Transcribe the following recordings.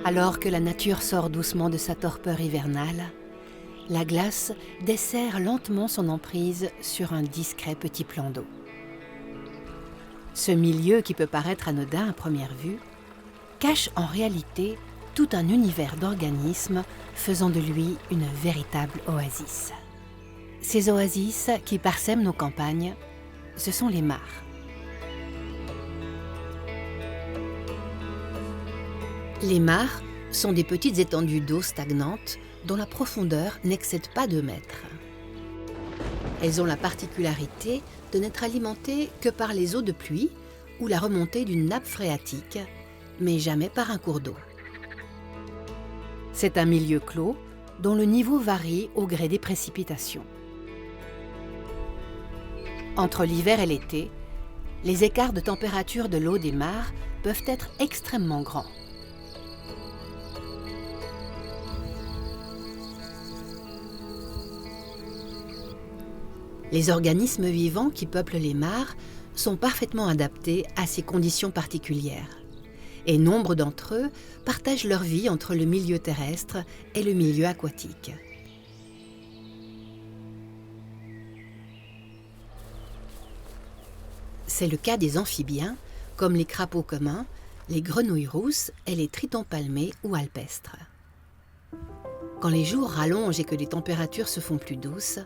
Alors que la nature sort doucement de sa torpeur hivernale, la glace desserre lentement son emprise sur un discret petit plan d'eau. Ce milieu qui peut paraître anodin à première vue cache en réalité tout un univers d'organismes faisant de lui une véritable oasis. Ces oasis qui parsèment nos campagnes, ce sont les mares. Les mares sont des petites étendues d'eau stagnantes dont la profondeur n'excède pas 2 mètres. Elles ont la particularité de n'être alimentées que par les eaux de pluie ou la remontée d'une nappe phréatique, mais jamais par un cours d'eau. C'est un milieu clos dont le niveau varie au gré des précipitations. Entre l'hiver et l'été, les écarts de température de l'eau des mares peuvent être extrêmement grands. Les organismes vivants qui peuplent les mares sont parfaitement adaptés à ces conditions particulières. Et nombre d'entre eux partagent leur vie entre le milieu terrestre et le milieu aquatique. C'est le cas des amphibiens, comme les crapauds communs, les grenouilles rousses et les tritons palmés ou alpestres. Quand les jours rallongent et que les températures se font plus douces,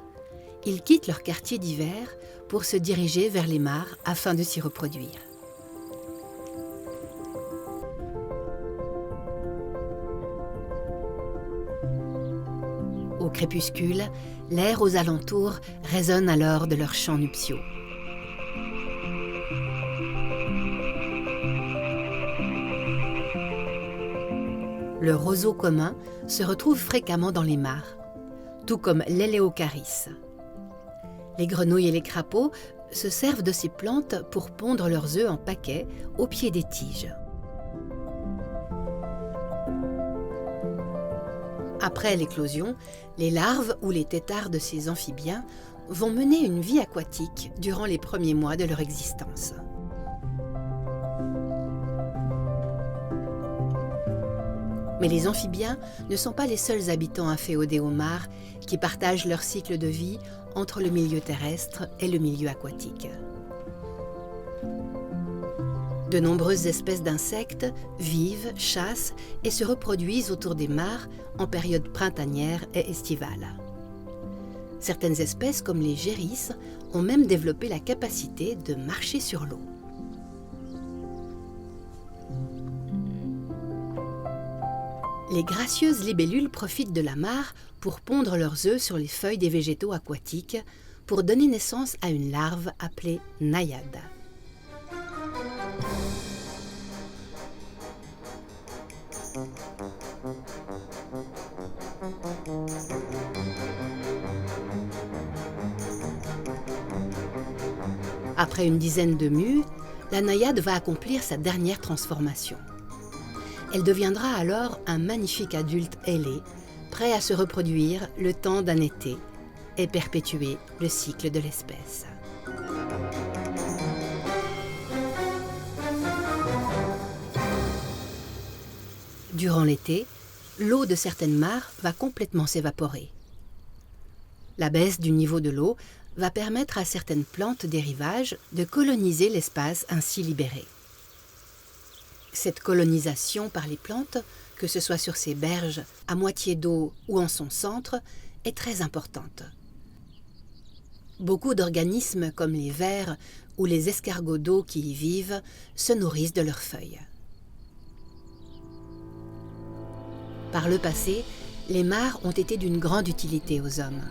ils quittent leur quartier d'hiver pour se diriger vers les mares afin de s'y reproduire. Au crépuscule, l'air aux alentours résonne alors de leurs chants nuptiaux. Le roseau commun se retrouve fréquemment dans les mares, tout comme l'Éléocharis. Les grenouilles et les crapauds se servent de ces plantes pour pondre leurs œufs en paquets au pied des tiges. Après l'éclosion, les larves ou les têtards de ces amphibiens vont mener une vie aquatique durant les premiers mois de leur existence. Mais les amphibiens ne sont pas les seuls habitants inféodés aux mares qui partagent leur cycle de vie entre le milieu terrestre et le milieu aquatique. De nombreuses espèces d'insectes vivent, chassent et se reproduisent autour des mares en période printanière et estivale. Certaines espèces, comme les gérisses, ont même développé la capacité de marcher sur l'eau. Les gracieuses libellules profitent de la mare pour pondre leurs œufs sur les feuilles des végétaux aquatiques pour donner naissance à une larve appelée naïade. Après une dizaine de mues, la naïade va accomplir sa dernière transformation. Elle deviendra alors un magnifique adulte ailé, prêt à se reproduire le temps d'un été et perpétuer le cycle de l'espèce. Durant l'été, l'eau de certaines mares va complètement s'évaporer. La baisse du niveau de l'eau va permettre à certaines plantes des rivages de coloniser l'espace ainsi libéré. Cette colonisation par les plantes, que ce soit sur ses berges, à moitié d'eau ou en son centre, est très importante. Beaucoup d'organismes comme les vers ou les escargots d'eau qui y vivent se nourrissent de leurs feuilles. Par le passé, les mares ont été d'une grande utilité aux hommes.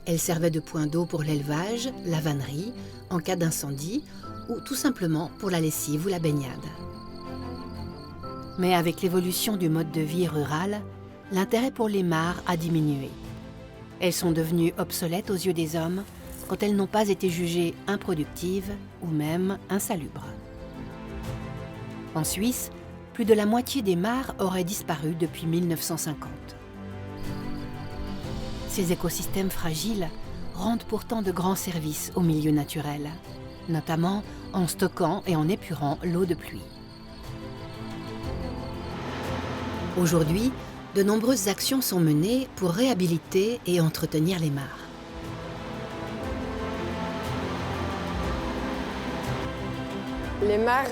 Elles servaient de point d'eau pour l'élevage, la vannerie, en cas d'incendie, ou tout simplement pour la lessive ou la baignade. Mais avec l'évolution du mode de vie rural, l'intérêt pour les mares a diminué. Elles sont devenues obsolètes aux yeux des hommes quand elles n'ont pas été jugées improductives ou même insalubres. En Suisse, plus de la moitié des mares auraient disparu depuis 1950. Ces écosystèmes fragiles rendent pourtant de grands services au milieu naturel, notamment en stockant et en épurant l'eau de pluie. Aujourd'hui, de nombreuses actions sont menées pour réhabiliter et entretenir les mares. Les mares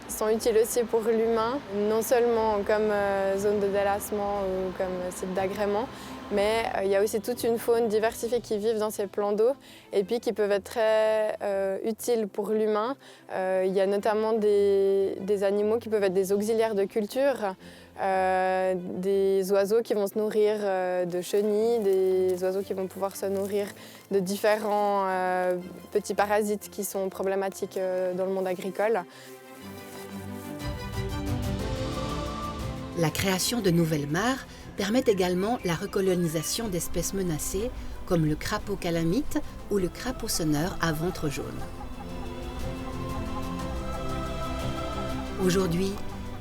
sont utiles aussi pour l'humain, non seulement comme zone de délassement ou comme site d'agrément, mais il y a aussi toute une faune diversifiée qui vivent dans ces plans d'eau et puis qui peuvent être très utiles pour l'humain. Il y a notamment des animaux qui peuvent être des auxiliaires de culture, des oiseaux qui vont se nourrir de chenilles, des oiseaux qui vont pouvoir se nourrir de différents petits parasites qui sont problématiques dans le monde agricole. La création de nouvelles mares permet également la recolonisation d'espèces menacées comme le crapaud calamite ou le crapaud sonneur à ventre jaune. Aujourd'hui,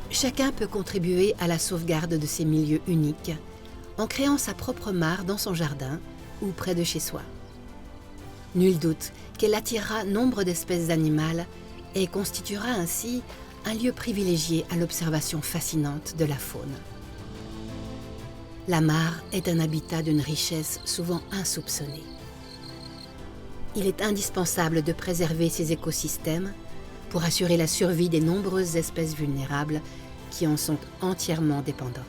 chacun peut contribuer à la sauvegarde de ces milieux uniques en créant sa propre mare dans son jardin ou près de chez soi. Nul doute qu'elle attirera nombre d'espèces animales et constituera ainsi un lieu privilégié à l'observation fascinante de la faune. La mare est un habitat d'une richesse souvent insoupçonnée. Il est indispensable de préserver ces écosystèmes pour assurer la survie des nombreuses espèces vulnérables qui en sont entièrement dépendantes.